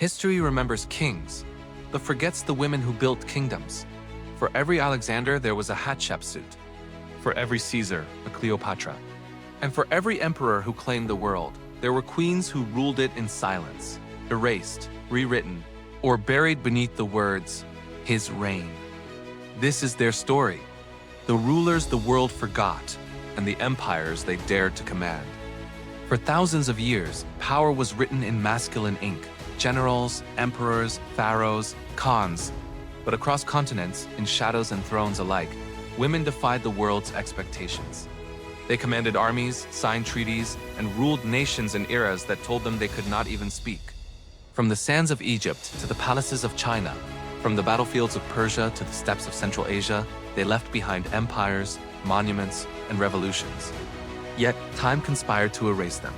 History remembers kings, but forgets the women who built kingdoms. For every Alexander, there was a Hatshepsut. For every Caesar, a Cleopatra. And for every emperor who claimed the world, there were queens who ruled it in silence, erased, rewritten, or buried beneath the words, "His reign." This is their story. The rulers the world forgot, and the empires they dared to command. For thousands of years, power was written in masculine ink. Generals, emperors, pharaohs, khans. But across continents, in shadows and thrones alike, women defied the world's expectations. They commanded armies, signed treaties, and ruled nations in eras that told them they could not even speak. From the sands of Egypt to the palaces of China, from the battlefields of Persia to the steppes of Central Asia, they left behind empires, monuments, and revolutions. Yet, time conspired to erase them.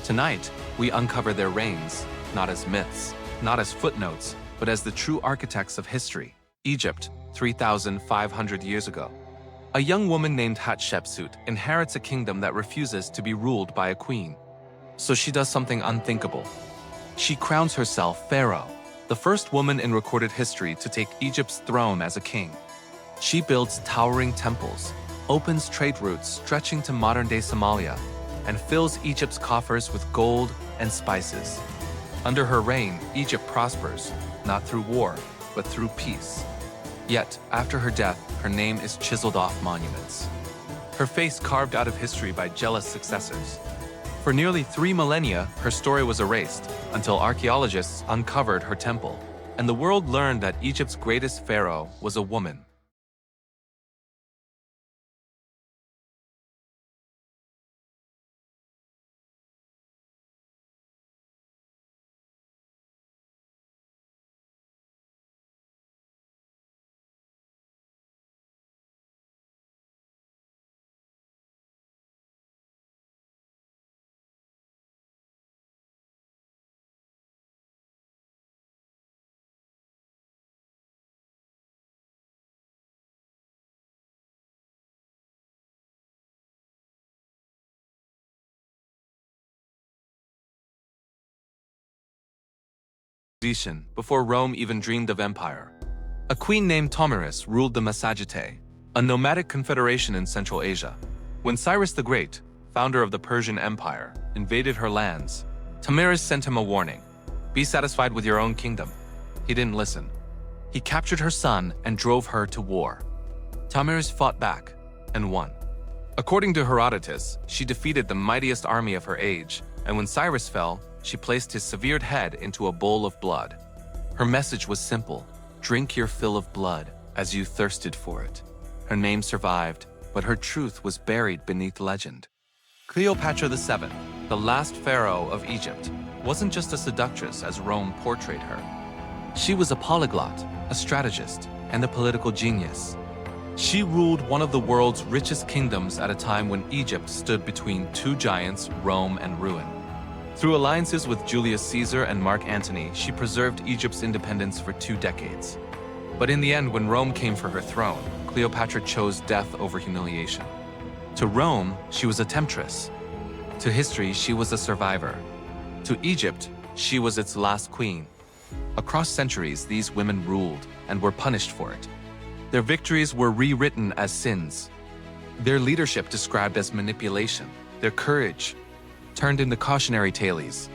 Tonight, we uncover their reigns, not as myths, not as footnotes, but as the true architects of history. Egypt, 3,500 years ago. A young woman named Hatshepsut inherits a kingdom that refuses to be ruled by a queen. So she does something unthinkable. She crowns herself Pharaoh, the first woman in recorded history to take Egypt's throne as a king. She builds towering temples, opens trade routes stretching to modern-day Somalia, and fills Egypt's coffers with gold and spices. Under her reign, Egypt prospers, not through war, but through peace. Yet, after her death, her name is chiseled off monuments. Her face carved out of history by jealous successors. For nearly 3 millennia, her story was erased, until archaeologists uncovered her temple, and the world learned that Egypt's greatest pharaoh was a woman. Before Rome even dreamed of empire. A queen named Tomyris ruled the Massagetae, a nomadic confederation in Central Asia. When Cyrus the Great, founder of the Persian Empire, invaded her lands, Tomyris sent him a warning. Be satisfied with your own kingdom. He didn't listen. He captured her son and drove her to war. Tomyris fought back and won. According to Herodotus, she defeated the mightiest army of her age, and when Cyrus fell, she placed his severed head into a bowl of blood. Her message was simple: drink your fill of blood as you thirsted for it. Her name survived, but her truth was buried beneath legend. Cleopatra VII, the last pharaoh of Egypt, wasn't just a seductress as Rome portrayed her. She was a polyglot, a strategist, and a political genius. She ruled one of the world's richest kingdoms at a time when Egypt stood between two giants, Rome and ruin. Through alliances with Julius Caesar and Mark Antony, she preserved Egypt's independence for 2 decades. But in the end, when Rome came for her throne, Cleopatra chose death over humiliation. To Rome, she was a temptress. To history, she was a survivor. To Egypt, she was its last queen. Across centuries, these women ruled and were punished for it. Their victories were rewritten as sins. Their leadership described as manipulation. Their courage turned into cautionary tales.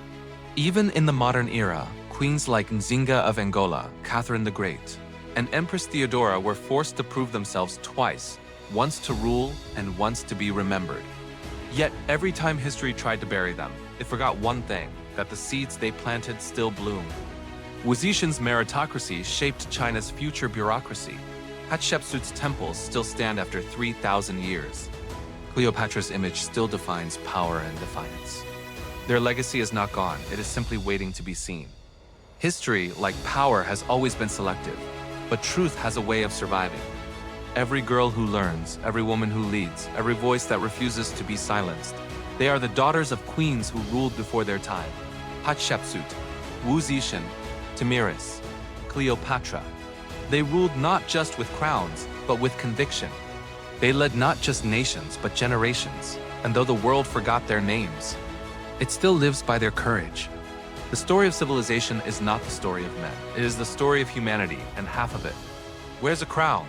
Even in the modern era, queens like Nzinga of Angola, Catherine the Great, and Empress Theodora were forced to prove themselves twice, once to rule and once to be remembered. Yet, every time history tried to bury them, it forgot one thing: that the seeds they planted still bloom. Wu Zetian's meritocracy shaped China's future bureaucracy. Hatshepsut's temples still stand after 3,000 years. Cleopatra's image still defines power and defiance. Their legacy is not gone, it is simply waiting to be seen. History, like power, has always been selective, but truth has a way of surviving. Every girl who learns, every woman who leads, every voice that refuses to be silenced, they are the daughters of queens who ruled before their time. Hatshepsut, Wu Zetian, Tomyris, Cleopatra. They ruled not just with crowns, but with conviction. They led not just nations, but generations, and though the world forgot their names, it still lives by their courage. The story of civilization is not the story of men. It is the story of humanity, and half of it wears a crown.